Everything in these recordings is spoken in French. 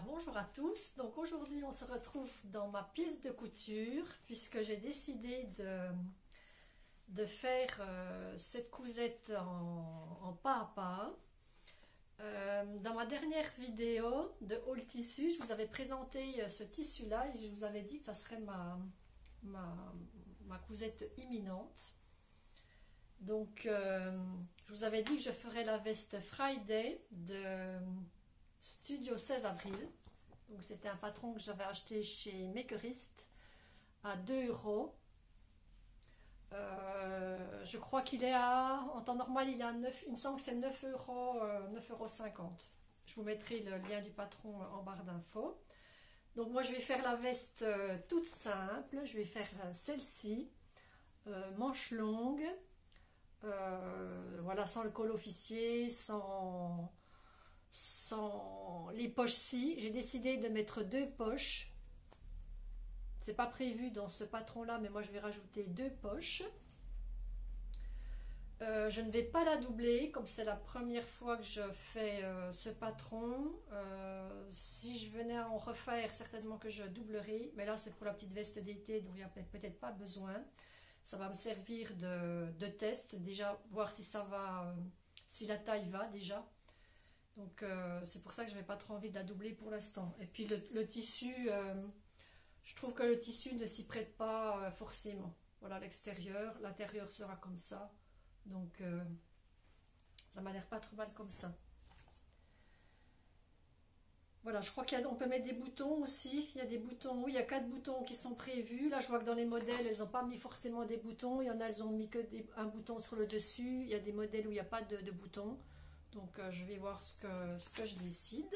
Bonjour à tous. Donc aujourd'hui on se retrouve dans ma pièce de couture puisque j'ai décidé de faire cette cousette en pas à pas. Dans ma dernière vidéo de haul tissu, je vous avais présenté ce tissu là et je vous avais dit que ça serait ma cousette imminente. Donc je vous avais dit que je ferais la veste Friday de Studio 16 avril. Donc c'était un patron que j'avais acheté chez Makerist à 2 €. Je crois qu'il est en temps normal il est à 9, il me semble que c'est 9 €, 9,50 €. Je vous mettrai le lien du patron en barre d'infos. Donc moi je vais faire la veste toute simple. Je vais faire celle-ci, manche longue, voilà, sans le col officier, sans les poches-ci. J'ai décidé de mettre 2 poches. C'est pas prévu dans ce patron là, mais moi je vais rajouter 2 poches. Je ne vais pas la doubler comme c'est la première fois que je fais ce patron. Si je venais à en refaire, certainement que je doublerai, mais là c'est pour la petite veste d'été, donc il n'y a peut-être pas besoin. Ça va me servir de test, déjà voir si ça va, si la taille va déjà. Donc c'est pour ça que je n'avais pas trop envie de la doubler pour l'instant. Et puis le tissu, je trouve que le tissu ne s'y prête pas forcément. Voilà l'extérieur, l'intérieur sera comme ça. Donc ça m'a l'air pas trop mal comme ça. Voilà, je crois qu'on peut mettre des boutons aussi. Il y a des boutons, oui, il y a 4 boutons qui sont prévus. Là, je vois que dans les modèles, elles n'ont pas mis forcément des boutons. Il y en a, elles ont mis que un bouton sur le dessus. Il y a des modèles où il n'y a pas de boutons. Donc, je vais voir ce que je décide.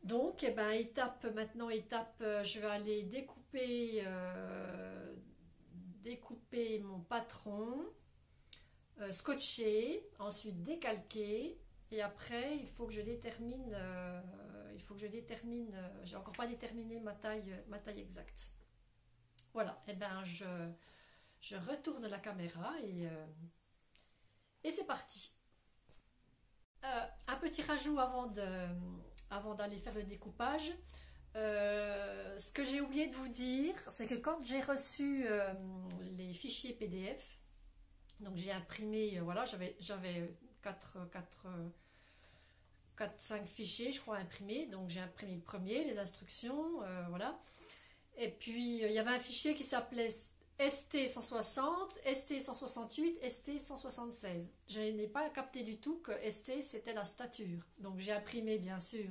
Donc, étape, je vais aller découper mon patron, scotcher, ensuite décalquer. Et après, il faut que je détermine, j'ai encore pas déterminé ma taille exacte. Voilà, je retourne la caméra et c'est parti. Un petit rajout avant d'aller faire le découpage. Ce que j'ai oublié de vous dire, c'est que quand j'ai reçu les fichiers PDF, donc j'ai imprimé, voilà, j'avais 4-5 fichiers, je crois, imprimés. Donc j'ai imprimé le premier, les instructions, voilà. Et puis il y avait un fichier qui s'appelait ST160, ST168, ST176. Je n'ai pas capté du tout que ST c'était la stature. Donc j'ai imprimé bien sûr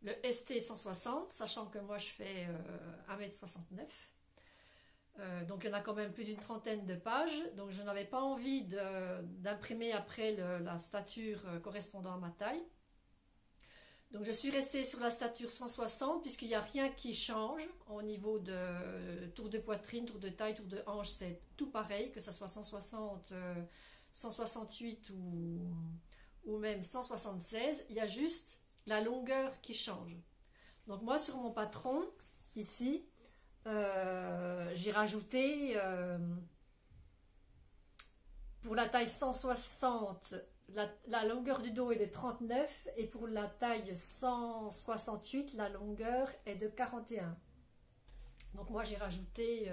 le ST160, sachant que moi je fais 1,69 m. Donc il y en a quand même plus d'une trentaine de pages. Donc je n'avais pas envie d'imprimer après la stature correspondant à ma taille. Donc je suis restée sur la stature 160 puisqu'il n'y a rien qui change au niveau de tour de poitrine, tour de taille, tour de hanche, c'est tout pareil, que ce soit 160, 168 ou même 176. Il y a juste la longueur qui change. Donc moi sur mon patron, ici, j'ai rajouté pour la taille 160, la longueur du dos est de 39 et pour la taille 168, la longueur est de 41. Donc moi j'ai rajouté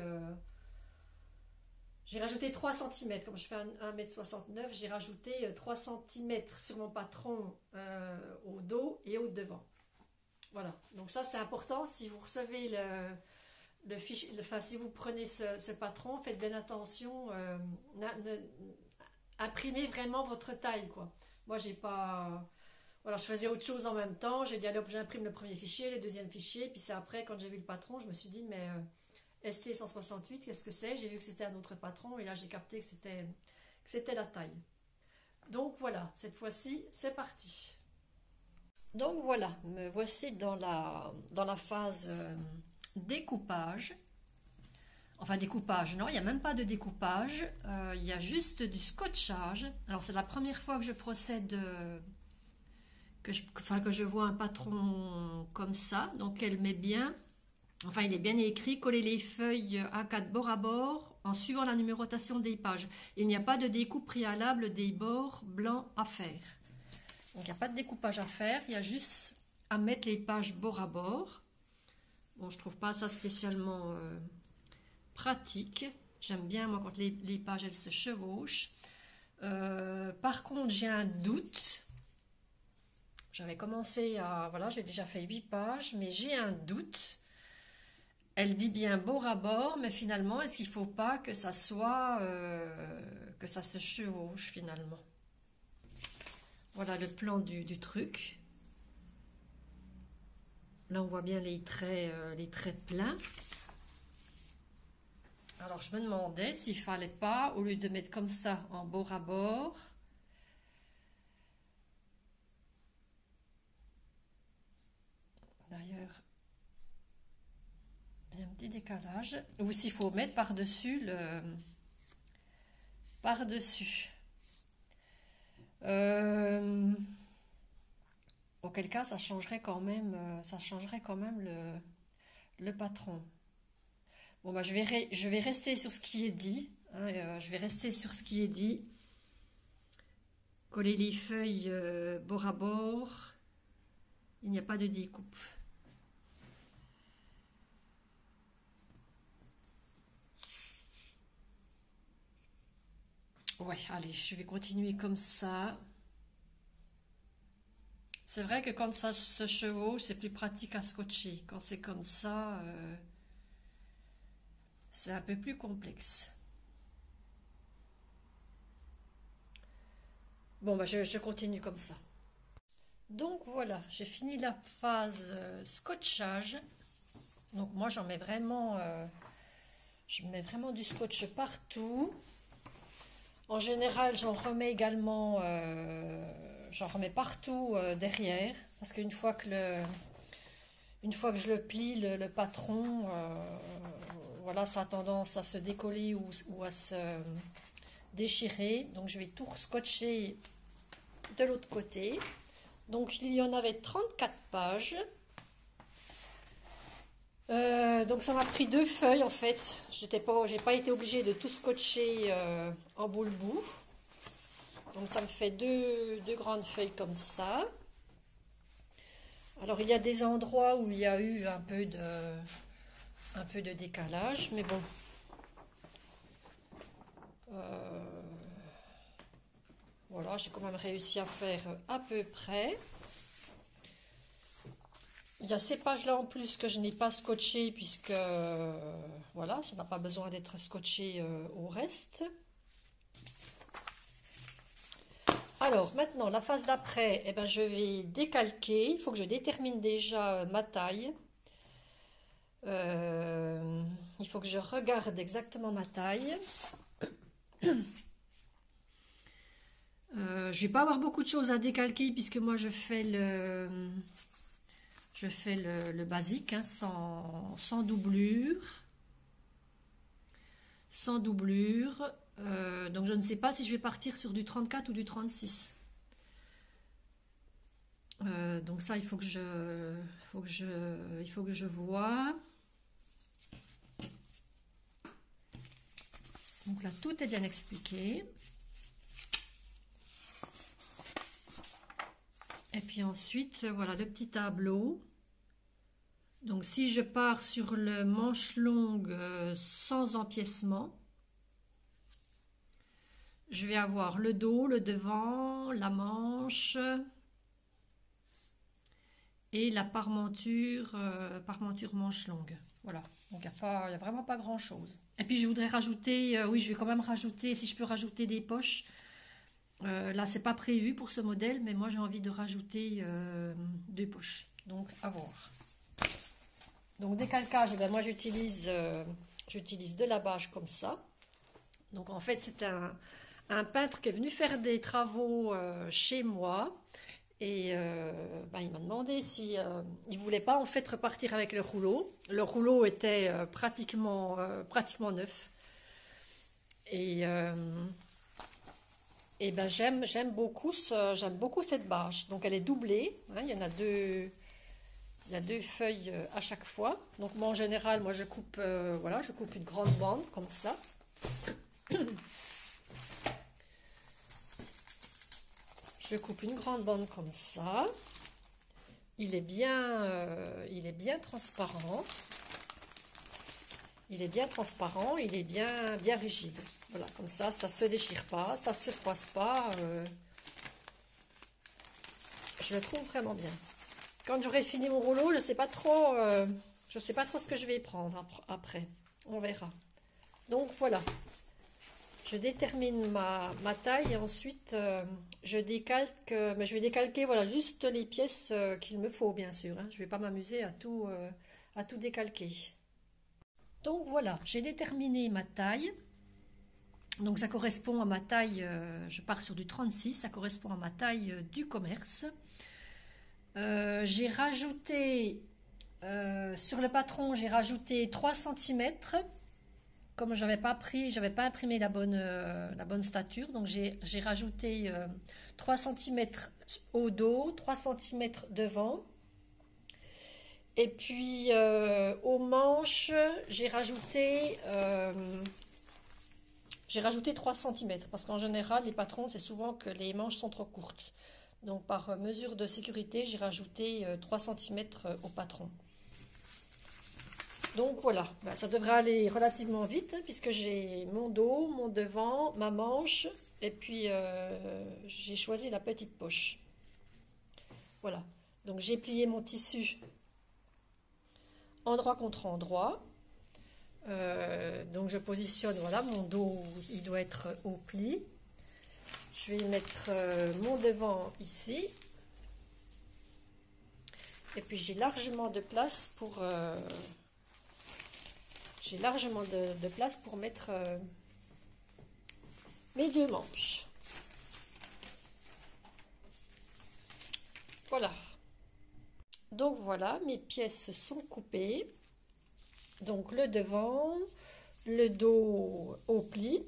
3 cm, comme je fais 1,69 m, j'ai rajouté 3 cm sur mon patron au dos et au devant. Voilà, donc ça c'est important. Si vous recevez si vous prenez ce patron, faites bien attention, imprimez vraiment votre taille, quoi. Moi j'ai pas, voilà, je faisais autre chose en même temps. J'ai dit allez hop, j'imprime le premier fichier, le deuxième fichier, puis c'est après quand j'ai vu le patron, je me suis dit mais ST168, qu'est-ce que c'est? J'ai vu que c'était un autre patron et là j'ai capté que c'était la taille. Donc voilà, cette fois-ci c'est parti. Donc voilà, me voici dans la phase découpage. Enfin découpage, non, il n'y a même pas de découpage, il y a juste du scotchage. Alors c'est la première fois que je procède, que je vois un patron comme ça. Donc elle met bien, enfin il est bien écrit, coller les feuilles A4 bord à bord en suivant la numérotation des pages. Il n'y a pas de découpe préalable des bords blancs à faire. Donc il n'y a pas de découpage à faire, il y a juste à mettre les pages bord à bord. Bon, je trouve pas ça spécialement pratique. J'aime bien moi quand les pages elles se chevauchent. Par contre, j'ai un doute. J'avais commencé à... Voilà, j'ai déjà fait 8 pages, mais j'ai un doute. Elle dit bien bord à bord, mais finalement, est-ce qu'il ne faut pas que ça soit... que ça se chevauche finalement? Voilà le plan du truc. Là, on voit bien les traits pleins. Alors, je me demandais s'il ne fallait pas, au lieu de mettre comme ça en bord à bord, d'ailleurs, il y a un petit décalage, ou s'il faut mettre par-dessus le... Par-dessus. Auquel cas, ça changerait quand même le patron. Bon, bah, je vais rester sur ce qui est dit. Hein, je vais rester sur ce qui est dit. Coller les feuilles bord à bord. Il n'y a pas de découpe. Ouais, allez, je vais continuer comme ça. C'est vrai que quand ça se chevauche, c'est plus pratique à scotcher. Quand c'est comme ça... c'est un peu plus complexe. Bon, bah je continue comme ça. Donc voilà, j'ai fini la phase scotchage. Donc moi, j'en mets vraiment... je mets vraiment du scotch partout. En général, j'en remets également... j'en remets partout derrière. Parce qu'une fois que je le plie, le patron... voilà, ça a tendance à se décoller ou à se déchirer. Donc, je vais tout scotcher de l'autre côté. Donc, il y en avait 34 pages. Donc, ça m'a pris 2 feuilles, en fait. J'ai pas été obligée de tout scotcher en boule-bout. Donc, ça me fait deux grandes feuilles comme ça. Alors, il y a des endroits où il y a eu un peu de décalage, mais bon. Voilà, j'ai quand même réussi à faire à peu près. Il y a ces pages-là en plus que je n'ai pas scotché puisque, voilà, ça n'a pas besoin d'être scotché au reste. Alors, maintenant, la phase d'après, eh ben, je vais décalquer. Il faut que je détermine déjà ma taille. Il faut que je regarde exactement ma taille. Je vais pas avoir beaucoup de choses à décalquer puisque moi je fais le basique, hein, sans doublure. Sans doublure. Donc je ne sais pas si je vais partir sur du 34 ou du 36. Donc ça, il faut que je vois. Donc là, tout est bien expliqué. Et puis ensuite, voilà le petit tableau. Donc si je pars sur le manche longue sans empiècement, je vais avoir le dos, le devant, la manche et la parmenture manche longue. Voilà, donc il n'y a vraiment pas grand chose. Et puis je voudrais rajouter, oui, je vais quand même rajouter, si je peux rajouter des poches. Là, c'est pas prévu pour ce modèle, mais moi j'ai envie de rajouter 2 poches. Donc à voir. Donc décalcage, ben, moi j'utilise de la bâche comme ça. Donc en fait c'est un peintre qui est venu faire des travaux chez moi. Et ben, il m'a demandé si il voulait pas en fait repartir avec le rouleau. Le rouleau était pratiquement neuf. Et ben j'aime beaucoup cette bâche. Donc elle est doublée. Hein, il y a 2 feuilles à chaque fois. Donc moi en général, je coupe voilà, je coupe une grande bande comme ça. Je je coupe une grande bande comme ça. Il est bien transparent. Il est bien transparent, il est bien rigide. Voilà, comme ça se déchire pas, ça se froisse pas. Je le trouve vraiment bien. Quand j'aurai fini mon rouleau, je sais pas trop ce que je vais prendre après. On verra. Donc voilà. Je détermine ma taille et ensuite je décalque, mais je vais décalquer voilà, juste les pièces qu'il me faut bien sûr. Hein. Je ne vais pas m'amuser à tout décalquer. Donc voilà, j'ai déterminé ma taille. Donc ça correspond à ma taille, je pars sur du 36, ça correspond à ma taille du commerce. J'ai rajouté, sur le patron, j'ai rajouté 3 cm. Comme j'avais pas imprimé la bonne stature, donc j'ai rajouté 3 cm au dos, 3 cm devant. Et puis aux manches, j'ai rajouté 3 cm parce qu'en général, les patrons, c'est souvent que les manches sont trop courtes. Donc par mesure de sécurité, j'ai rajouté 3 cm au patron. Donc voilà, ben, ça devrait aller relativement vite hein, puisque j'ai mon dos, mon devant, ma manche et puis j'ai choisi la petite poche. Voilà, donc j'ai plié mon tissu endroit contre endroit. Donc je positionne, voilà, mon dos, il doit être au pli. Je vais mettre mon devant ici. Et puis j'ai largement de place pour... mettre mes 2 manches. Voilà. Donc voilà, mes pièces sont coupées. Donc le devant, le dos au pli,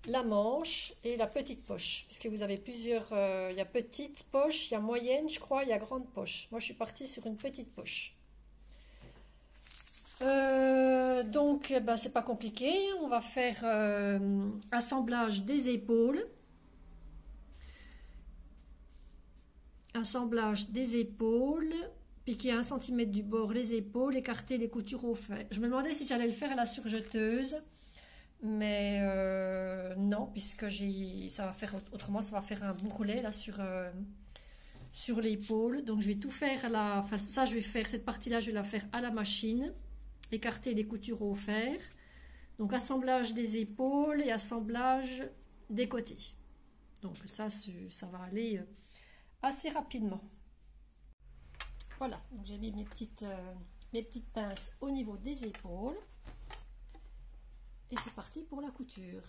la manche et la petite poche. Puisque vous avez plusieurs... il y a petite poche, il y a moyenne, je crois, il y a grande poche. Moi, je suis partie sur une petite poche. Donc, ben, c'est pas compliqué. On va faire assemblage des épaules. Assemblage des épaules. Piquer 1 cm du bord les épaules. Écarter les coutures au fer. Je me demandais si j'allais le faire à la surjeteuse. Mais non, puisque ça va faire autrement, ça va faire un bourrelet là sur l'épaule. Donc, je vais tout faire enfin, ça, je vais faire cette partie-là, je vais la faire à la machine. Écarter les coutures au fer. Donc assemblage des épaules et assemblage des côtés. Donc ça va aller assez rapidement. Voilà, donc j'ai mis mes petites pinces au niveau des épaules. Et c'est parti pour la couture.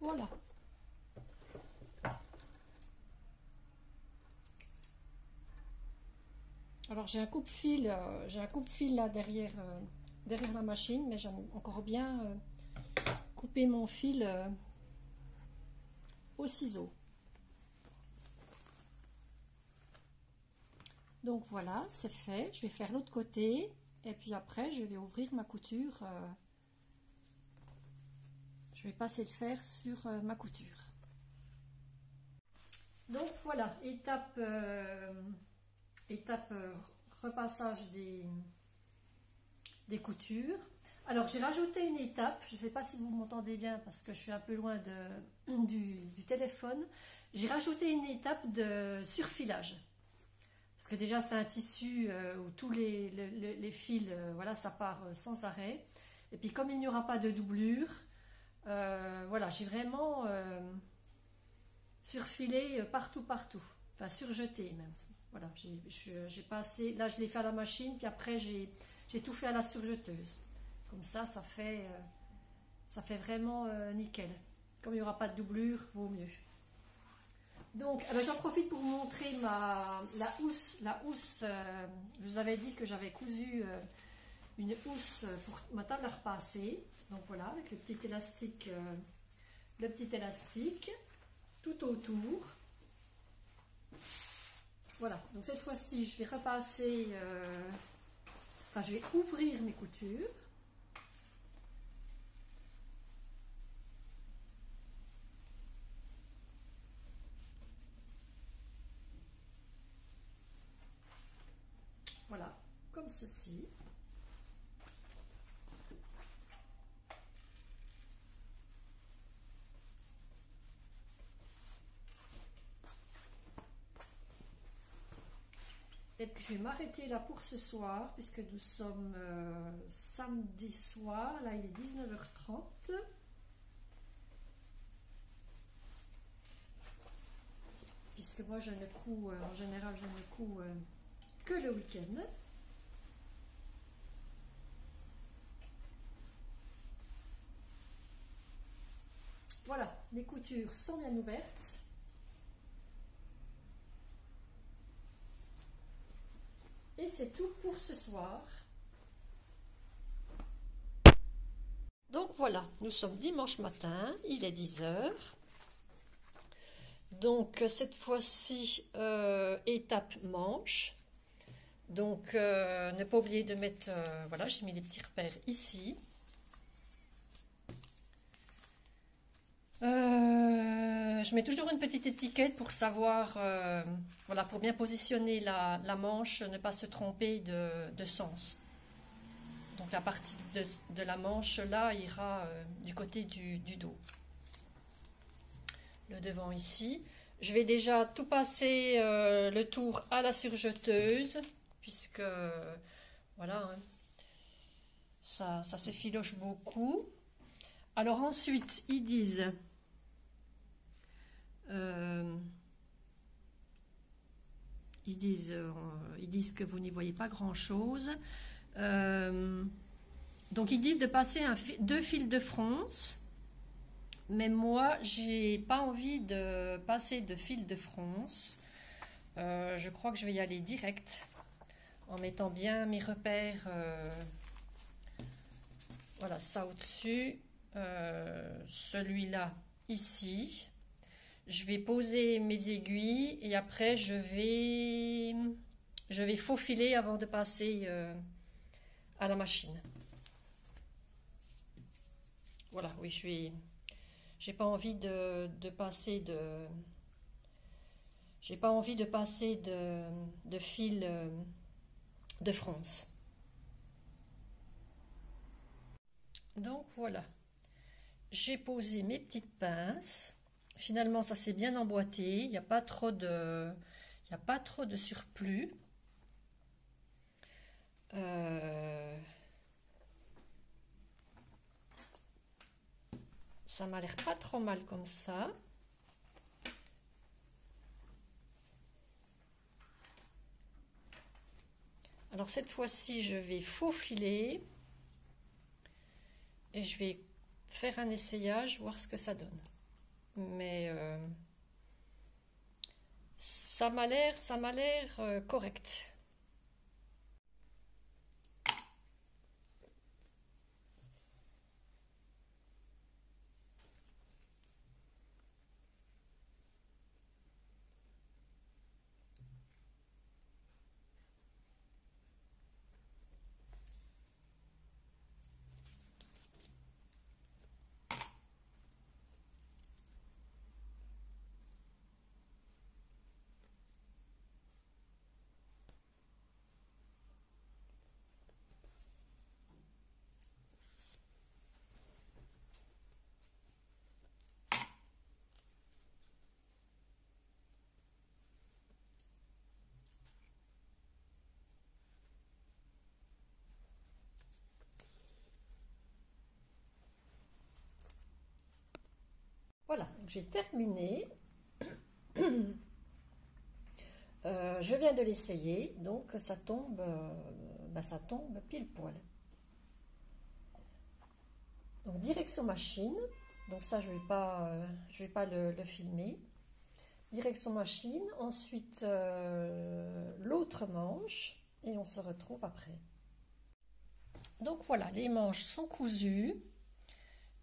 Voilà. Alors j'ai un coupe-fil là derrière la machine, mais j'aime encore bien couper mon fil au ciseau. Donc voilà, c'est fait. Je vais faire l'autre côté et puis après je vais ouvrir ma couture. Je vais passer le fer sur ma couture. Donc voilà, étape repassage des coutures. Alors j'ai rajouté une étape, je ne sais pas si vous m'entendez bien parce que je suis un peu loin du téléphone. J'ai rajouté une étape de surfilage. Parce que déjà c'est un tissu où tous les fils, voilà, ça part sans arrêt. Et puis comme il n'y aura pas de doublure, voilà, j'ai vraiment surfilé partout, partout. Enfin surjeté même. Voilà, j'ai passé, là je l'ai fait à la machine, puis après j'ai tout fait à la surjeteuse. Comme ça fait vraiment nickel. Comme il n'y aura pas de doublure, vaut mieux. Donc, eh ben, j'en profite pour vous montrer la housse. Je vous avais dit que j'avais cousu une housse pour ma table à repasser. Donc voilà, avec le petit élastique tout autour. Voilà, donc cette fois-ci, je vais repasser, enfin je vais ouvrir mes coutures. Voilà, comme ceci. Et puis je vais m'arrêter là pour ce soir, puisque nous sommes samedi soir, là il est 19h30. Puisque moi je ne couds, en général je ne couds que le week-end. Voilà, les coutures sont bien ouvertes. Et c'est tout pour ce soir. Donc voilà, nous sommes dimanche matin, il est 10h. Donc cette fois-ci, étape manche. Donc ne pas oublier de mettre, voilà, j'ai mis les petits repères ici. Je mets toujours une petite étiquette pour savoir, voilà, pour bien positionner la manche, ne pas se tromper de sens. Donc la partie de la manche là ira du côté du dos. Le devant ici. Je vais déjà tout passer le tour à la surjeteuse, puisque voilà, hein, ça s'effiloche beaucoup. Alors ensuite, ils disent que vous n'y voyez pas grand-chose. Donc ils disent de passer 2 fils de fronce. Mais moi, j'ai pas envie de passer de fil de fronce. Je crois que je vais y aller direct en mettant bien mes repères. Voilà, ça au-dessus. Celui-là ici. Je vais poser mes aiguilles et après je vais faufiler avant de passer à la machine. Voilà, oui, j'ai pas envie de passer de fil de fronce. Donc voilà, j'ai posé mes petites pinces. Finalement, ça s'est bien emboîté. Il n'y a pas trop de surplus. Ça m'a l'air pas trop mal comme ça. Alors cette fois-ci, je vais faufiler et je vais faire un essayage, voir ce que ça donne. Mais ça m'a l'air correct. j'ai terminé. Je viens de l'essayer, donc ça tombe pile poil. Donc direction machine, donc ça je vais pas le filmer. Direction machine, ensuite l'autre manche et on se retrouve après. Donc voilà, les manches sont cousues.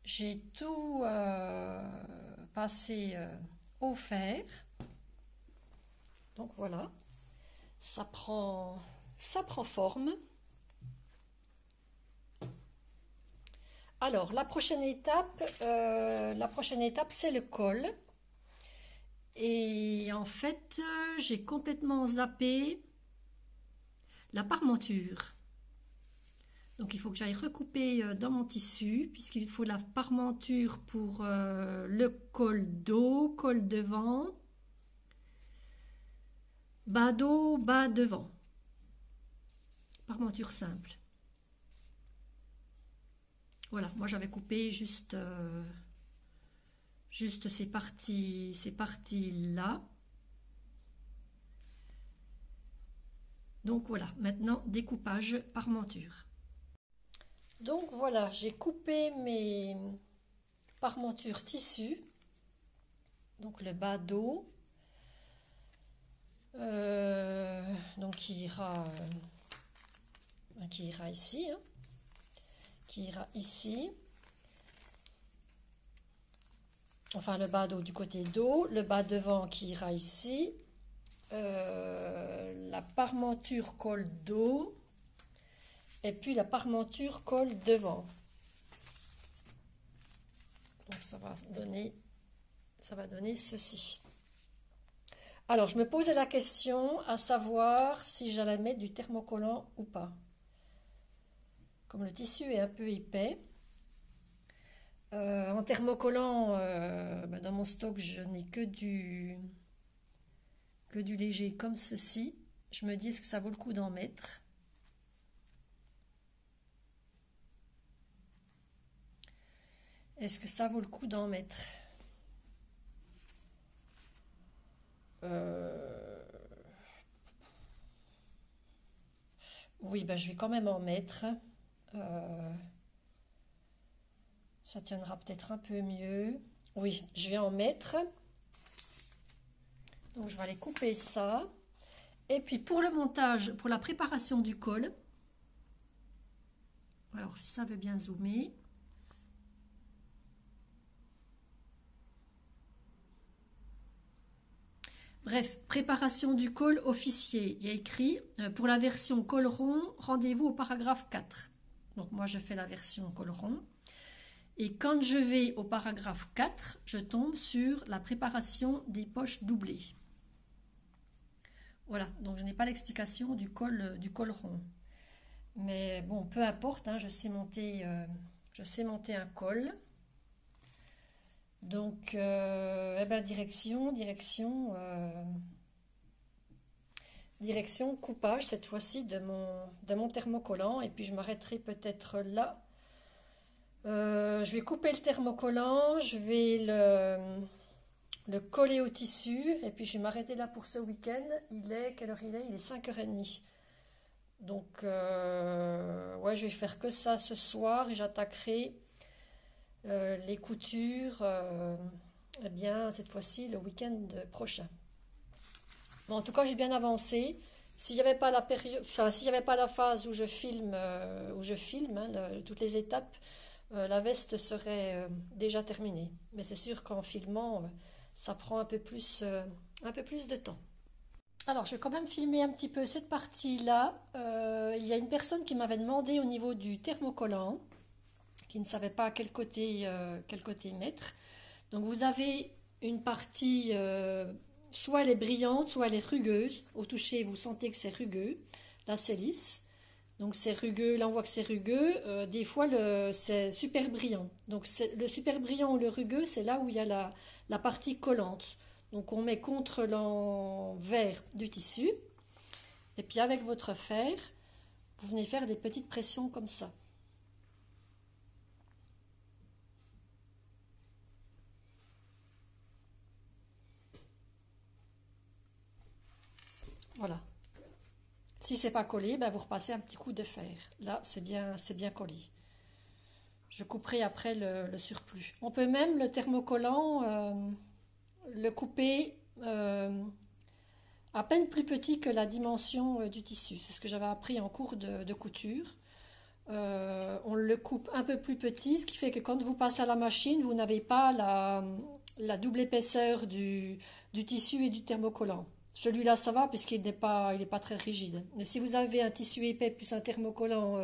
J'ai tout passé au fer. Donc voilà, ça prend forme. Alors la prochaine étape c'est le col. Et en fait, j'ai complètement zappé la parmenture. Donc il faut que j'aille recouper dans mon tissu, puisqu'il faut la parmenture pour le col dos, col devant, bas dos, bas devant. Parmenture simple. Voilà, moi j'avais coupé juste ces parties-là. Donc voilà, maintenant découpage parmenture. Donc voilà, j'ai coupé mes parmentures tissu, donc le bas dos, donc qui ira ici, hein, qui ira ici. Enfin le bas dos du côté dos, le bas devant qui ira ici, la parmenture col dos. Et puis la parmenture colle devant. Donc ça va donner ceci. Alors je me posais la question à savoir si j'allais mettre du thermocollant ou pas. Comme le tissu est un peu épais. En thermocollant, dans mon stock, je n'ai que du léger comme ceci. Je me dis, est-ce que ça vaut le coup d'en mettre? Est-ce que ça vaut le coup d'en mettre? Oui, je vais quand même en mettre. Ça tiendra peut-être un peu mieux. Oui, je vais en mettre. Donc, je vais aller couper ça. Et puis, pour le montage, pour la préparation du col, alors si ça veut bien zoomer. Bref, préparation du col officier. Il y a écrit, pour la version col rond, rendez-vous au paragraphe 4. Donc moi, je fais la version col rond. Et quand je vais au paragraphe 4, je tombe sur la préparation des poches doublées. Voilà, donc je n'ai pas l'explication du col rond. Mais bon, peu importe, hein, je sais monter un col. Donc, direction coupage cette fois-ci de mon thermocollant. Et puis je m'arrêterai peut-être là. Je vais couper le thermocollant, je vais le coller au tissu. Et puis je vais m'arrêter là pour ce week-end. Quelle heure il est? Il est 5h30. Donc, ouais, je vais faire que ça ce soir et j'attaquerai les coutures, eh bien, cette fois-ci, le week-end prochain. Bon, en tout cas, j'ai bien avancé. S'il n'y avait pas la période, enfin, s'il n'y avait pas la phase où je filme, hein, toutes les étapes, la veste serait déjà terminée. Mais c'est sûr qu'en filmant, ça prend un peu plus de temps. Alors, je vais quand même filmer un petit peu cette partie-là. Il y a une personne qui m'avait demandé au niveau du thermocollant, qui ne savait pas quel côté mettre. Donc vous avez une partie, soit elle est brillante, soit elle est rugueuse. Au toucher, vous sentez que c'est rugueux. Là, c'est lisse. Donc c'est rugueux, là on voit que c'est rugueux. Des fois, c'est super brillant. Donc le super brillant ou le rugueux, c'est là où il y a la partie collante. Donc on met contre l'envers du tissu. Et puis avec votre fer, vous venez faire des petites pressions comme ça. Voilà. Si c'est pas collé, ben vous repassez un petit coup de fer. Là, c'est bien collé. Je couperai après le surplus. On peut même le thermocollant le couper à peine plus petit que la dimension du tissu. C'est ce que j'avais appris en cours de couture. On le coupe un peu plus petit, ce qui fait que quand vous passez à la machine, vous n'avez pas la double épaisseur du tissu et du thermocollant. Celui-là, ça va puisqu'il n'est pas très rigide. Mais si vous avez un tissu épais plus un thermocollant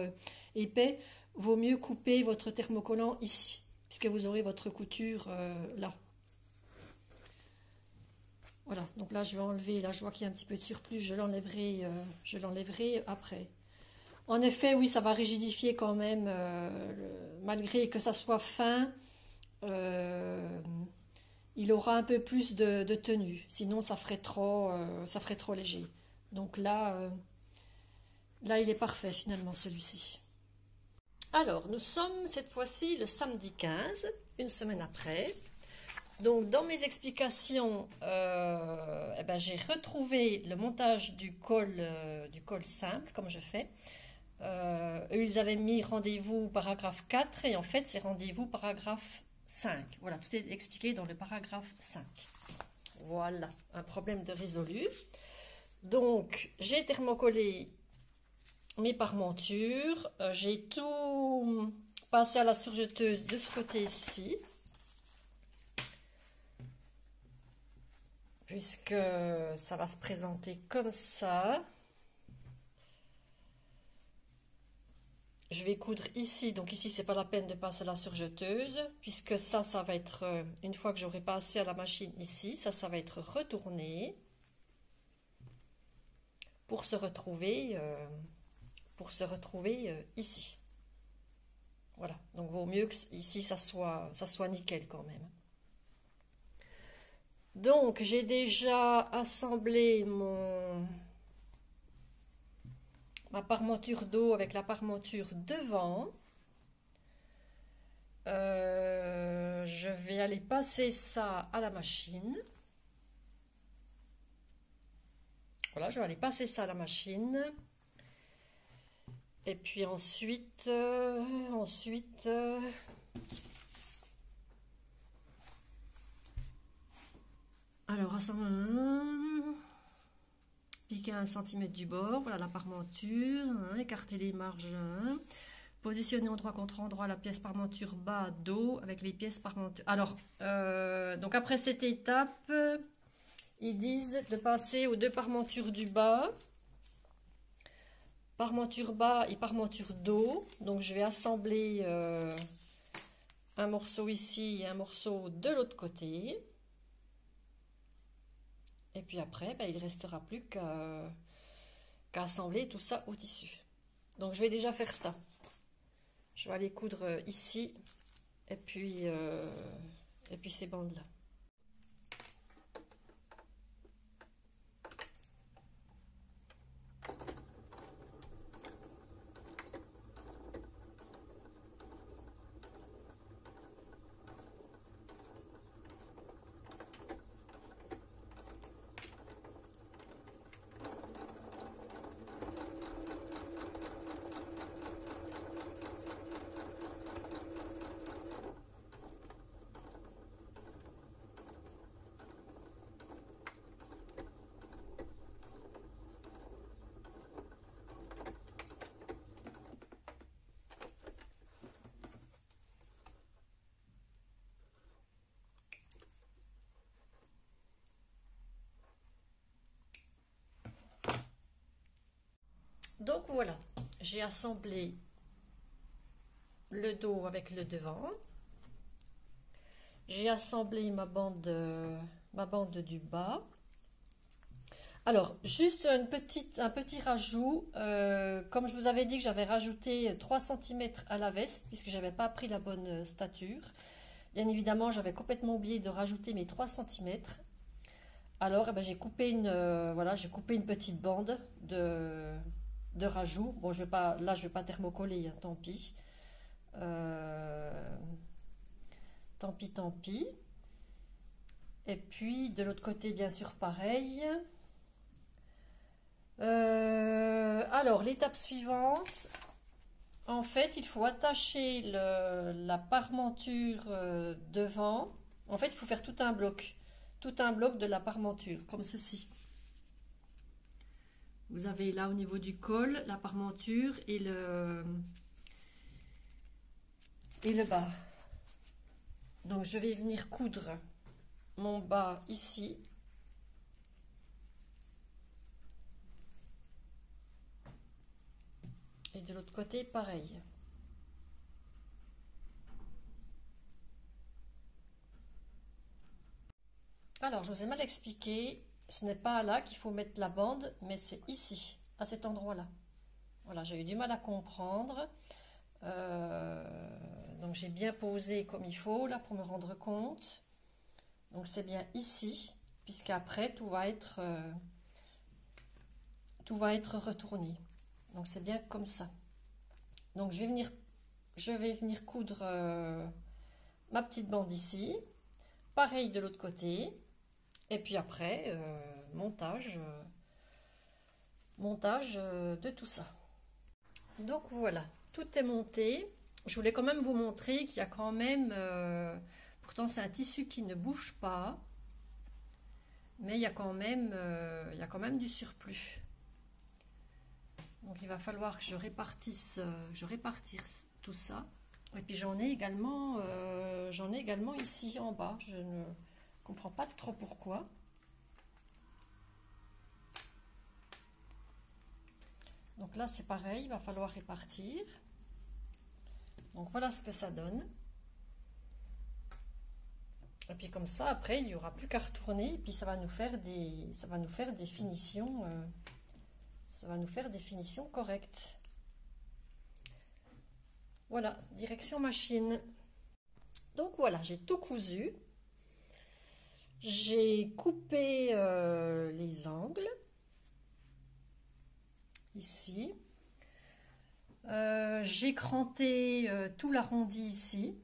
épais, vaut mieux couper votre thermocollant ici, puisque vous aurez votre couture là. Voilà, donc là je vais enlever, là je vois qu'il y a un petit peu de surplus, je l'enlèverai après. En effet, oui, ça va rigidifier quand même, malgré que ça soit fin, il aura un peu plus de tenue, sinon ça ferait trop léger. Donc là il est parfait finalement celui-ci. Alors, nous sommes cette fois-ci le samedi 15, une semaine après. Donc, dans mes explications, j'ai retrouvé le montage du col simple, comme je fais. Eux, ils avaient mis rendez-vous paragraphe 4 et en fait, c'est rendez-vous paragraphe 5. Voilà, tout est expliqué dans le paragraphe 5. Voilà, un problème de résolu. Donc, j'ai thermocollé mes parmentures, j'ai tout passé à la surjeteuse de ce côté-ci, puisque ça va se présenter comme ça. Je vais coudre ici, donc ici c'est pas la peine de passer à la surjeteuse, puisque ça va être, une fois que j'aurai passé à la machine ici, ça va être retourné pour se retrouver ici. Voilà, donc vaut mieux que ici ça soit nickel quand même. Donc j'ai déjà assemblé ma parmenture dos avec la parmenture devant. Je vais aller passer ça à la machine. Voilà, je vais aller passer ça à la machine. Et puis ensuite, alors piquer 1 cm du bord, voilà la parmenture, écarter les marges, positionner endroit contre endroit la pièce parmenture bas, dos avec les pièces parmenture. Alors, donc après cette étape, ils disent de passer aux 2 parmentures du bas. Parmenture bas et parmenture dos. Donc je vais assembler un morceau ici et un morceau de l'autre côté. Et puis après, il ne restera plus qu'à assembler tout ça au tissu. Donc je vais déjà faire ça. Je vais aller coudre ici et puis ces bandes-là. Donc voilà, j'ai assemblé le dos avec le devant. J'ai assemblé ma bande du bas. Alors, juste un petit rajout. Comme je vous avais dit que j'avais rajouté 3 cm à la veste, puisque je n'avais pas pris la bonne stature. Bien évidemment, j'avais complètement oublié de rajouter mes 3 cm. Alors, j'ai coupé une petite bande de rajout. Bon, je vais pas thermocoller, hein, tant pis. Tant pis. Et puis, de l'autre côté, bien sûr, pareil. Alors, l'étape suivante, en fait, il faut attacher la parmenture devant. En fait, il faut faire tout un bloc de la parmenture, comme ceci. Vous avez là au niveau du col, la parmenture et le bas. Donc, je vais venir coudre mon bas ici. Et de l'autre côté, pareil. Alors, je vous ai mal expliqué. Ce n'est pas là qu'il faut mettre la bande, mais c'est ici, à cet endroit-là. Voilà, j'ai eu du mal à comprendre. Donc, j'ai bien posé comme il faut, là, pour me rendre compte. Donc, c'est bien ici, puisqu'après, tout va être retourné. Donc, c'est bien comme ça. Donc, je vais venir coudre ma petite bande ici. Pareil de l'autre côté. Et puis après, montage de tout ça. Donc voilà, tout est monté. Je voulais quand même vous montrer qu'il y a quand même, pourtant c'est un tissu qui ne bouge pas, mais il y a quand même du surplus. Donc il va falloir que je répartisse tout ça. Et puis j'en ai également ici en bas. Je ne comprends pas trop pourquoi. Donc là c'est pareil, il va falloir répartir. Donc voilà ce que ça donne. Et puis comme ça après il n'y aura plus qu'à retourner. Et puis ça va nous faire des finitions. Ça va nous faire des finitions correctes. Voilà, direction machine. Donc voilà, j'ai tout cousu. J'ai coupé les angles. Ici. J'ai cranté tout l'arrondi ici.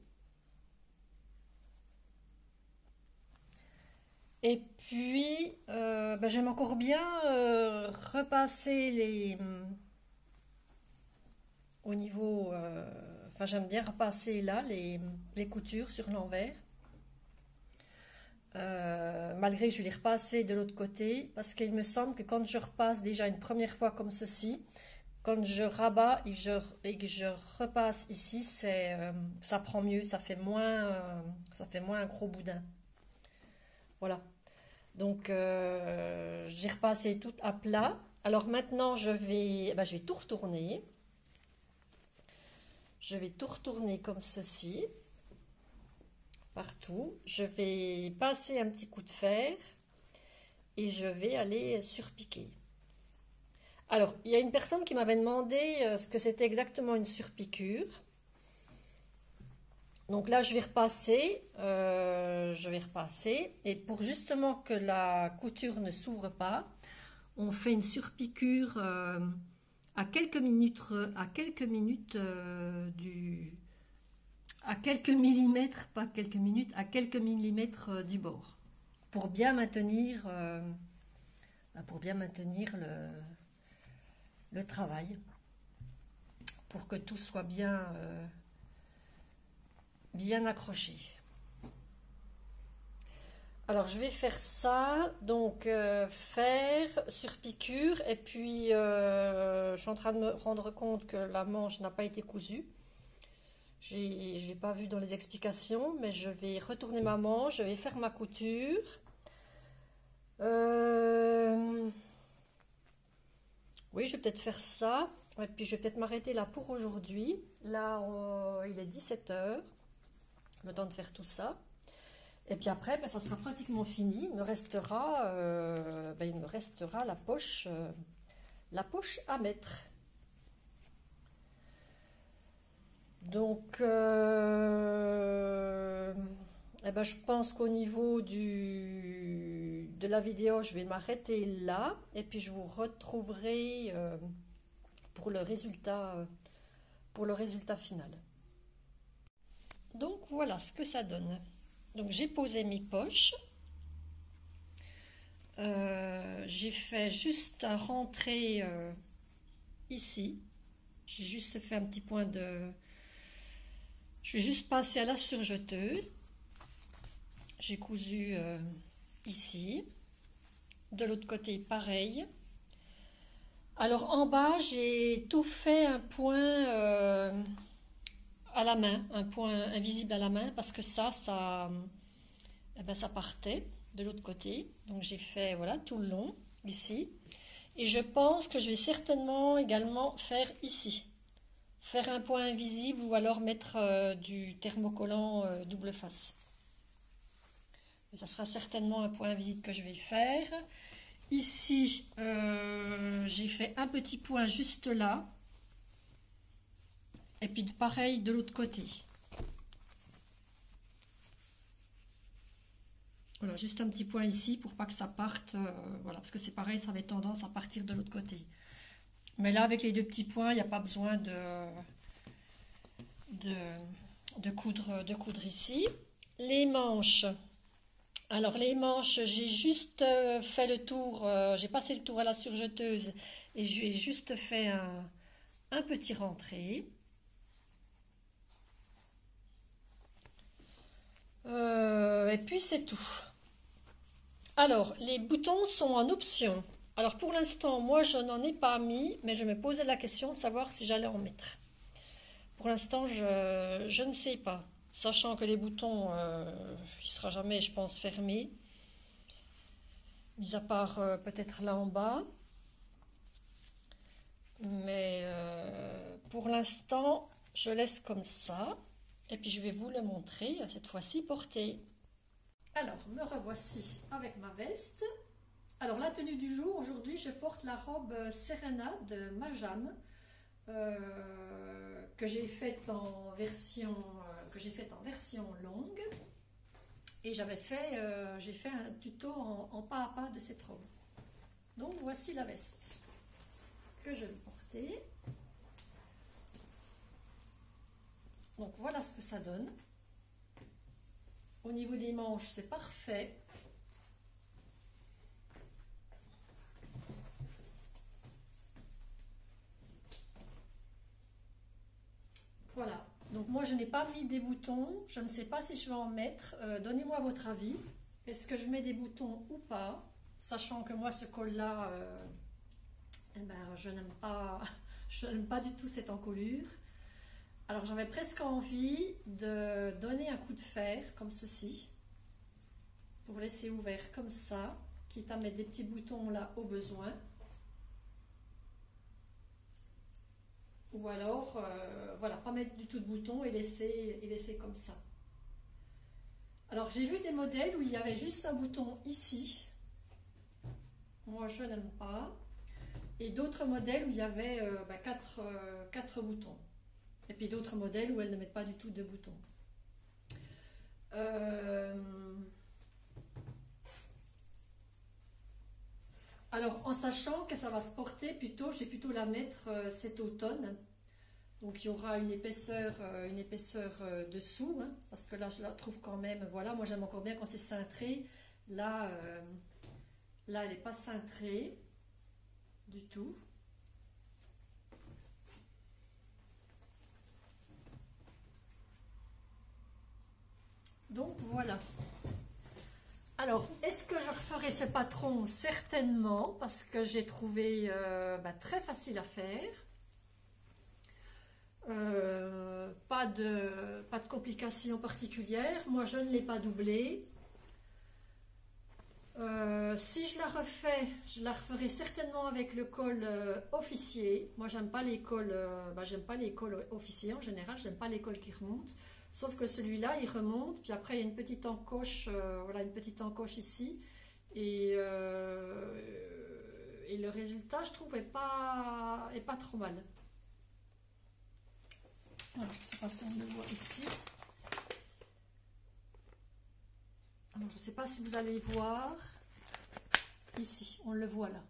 Et puis, j'aime encore bien repasser au niveau... Enfin, j'aime bien repasser là les coutures sur l'envers. Malgré que je les repasse de l'autre côté, parce qu'il me semble que quand je repasse déjà une première fois comme ceci, quand je rabats et que je repasse ici, ça prend mieux, ça fait moins un gros boudin. Voilà. Donc j'ai repassé tout à plat. Alors maintenant je vais tout retourner. Je vais tout retourner comme ceci. Partout. Je vais passer un petit coup de fer et je vais aller surpiquer. Alors, il y a une personne qui m'avait demandé ce que c'était exactement une surpiqûre. Donc là, je vais repasser. Et pour justement que la couture ne s'ouvre pas, on fait une surpiqûre à quelques millimètres du bord, pour bien maintenir le travail, pour que tout soit bien accroché. Alors je vais faire ça, donc faire sur piqûre, et puis je suis en train de me rendre compte que la manche n'a pas été cousue. Je n'ai pas vu dans les explications, mais je vais retourner ma manche, je vais faire ma couture. Oui, je vais peut-être faire ça, et puis je vais peut-être m'arrêter là pour aujourd'hui. Là, il est 17h, le temps de faire tout ça. Et puis après, ça sera pratiquement fini. Il me restera la poche à mettre. Donc, je pense qu'au niveau de la vidéo, je vais m'arrêter là. Et puis, je vous retrouverai pour le résultat final. Donc, voilà ce que ça donne. Donc j'ai posé mes poches, j'ai fait juste un rentrée ici. J'ai juste fait un petit point de... Je vais juste passer à la surjeteuse. J'ai cousu ici. De l'autre côté, pareil. Alors en bas, j'ai tout fait un point à la main, un point invisible à la main, parce que eh ben, ça partait de l'autre côté. Donc j'ai fait voilà tout le long ici. Et je pense que je vais certainement également faire ici. Faire un point invisible ou alors mettre du thermocollant double face. Mais ça sera certainement un point invisible que je vais faire. Ici, j'ai fait un petit point juste là. Et puis pareil de l'autre côté. Voilà, juste un petit point ici pour pas que ça parte. Voilà, parce que c'est pareil, ça avait tendance à partir de l'autre côté. Mais là, avec les deux petits points, il n'y a pas besoin de coudre ici. Les manches. Alors les manches, j'ai juste fait le tour, j'ai passé le tour à la surjeteuse et j'ai juste fait un petit rentré. Et puis c'est tout. Alors les boutons sont en option. Alors pour l'instant, moi je n'en ai pas mis, mais je me posais la question de savoir si j'allais en mettre. Pour l'instant, je ne sais pas. Sachant que les boutons, il ne sera jamais, je pense, fermé. Mis à part peut-être là en bas. Mais pour l'instant, je laisse comme ça. Et puis je vais vous le montrer, cette fois-ci porté. Alors, me revoici avec ma veste. Alors, la tenue du jour, aujourd'hui, je porte la robe Serena de Majam. Que j'ai faite en version longue et j'ai fait un tuto en pas à pas de cette robe. Donc voici la veste que je vais porter. Donc voilà ce que ça donne. Au niveau des manches, c'est parfait. Voilà, donc moi je n'ai pas mis des boutons, je ne sais pas si je vais en mettre, donnez-moi votre avis, est-ce que je mets des boutons ou pas, sachant que moi ce col-là, eh ben, je n'aime pas du tout cette encolure. Alors j'avais presque envie de donner un coup de fer comme ceci, pour laisser ouvert comme ça, quitte à mettre des petits boutons là au besoin. Ou alors, voilà, pas mettre du tout de boutons et laisser comme ça. Alors, j'ai vu des modèles où il y avait juste un bouton ici. Moi, je n'aime pas. Et d'autres modèles où il y avait 4 boutons. Et puis d'autres modèles où elles ne mettent pas du tout de boutons. Alors, en sachant que ça va se porter plutôt, je vais plutôt la mettre cet automne. Donc, il y aura une épaisseur dessous, hein, parce que là, je la trouve quand même, voilà, moi j'aime encore bien quand c'est cintré. Là, elle n'est pas cintrée du tout. Donc, voilà. Alors, est-ce que je referai ce patron? Certainement, parce que j'ai trouvé très facile à faire. Pas de complications particulières. Moi, je ne l'ai pas doublé. Si je la refais, je la referai certainement avec le col officier. Moi, j'aime pas les cols, j'aime pas les cols officiers en général. J'aime pas les cols qui remontent. Sauf que celui-là, il remonte, puis après, il y a une petite encoche, voilà, une petite encoche ici. Et le résultat, je trouve, est pas trop mal. Alors, je ne sais pas si on le voit ici. Alors, je ne sais pas si vous allez voir. Ici, on le voit là.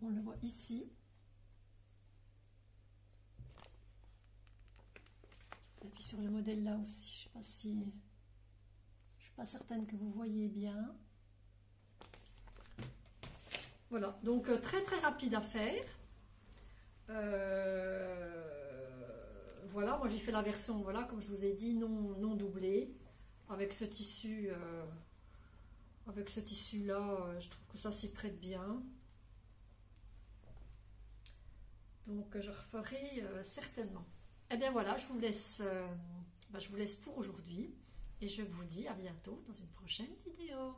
On le voit ici. Et puis sur le modèle là aussi, je ne sais pas certaine que vous voyez bien. Voilà, donc très très rapide à faire. Voilà, moi j'ai fait la version, voilà, comme je vous ai dit, non doublée, avec ce tissu là, je trouve que ça s'y prête bien. Donc je referai certainement. Eh bien voilà, je vous laisse pour aujourd'hui et je vous dis à bientôt dans une prochaine vidéo.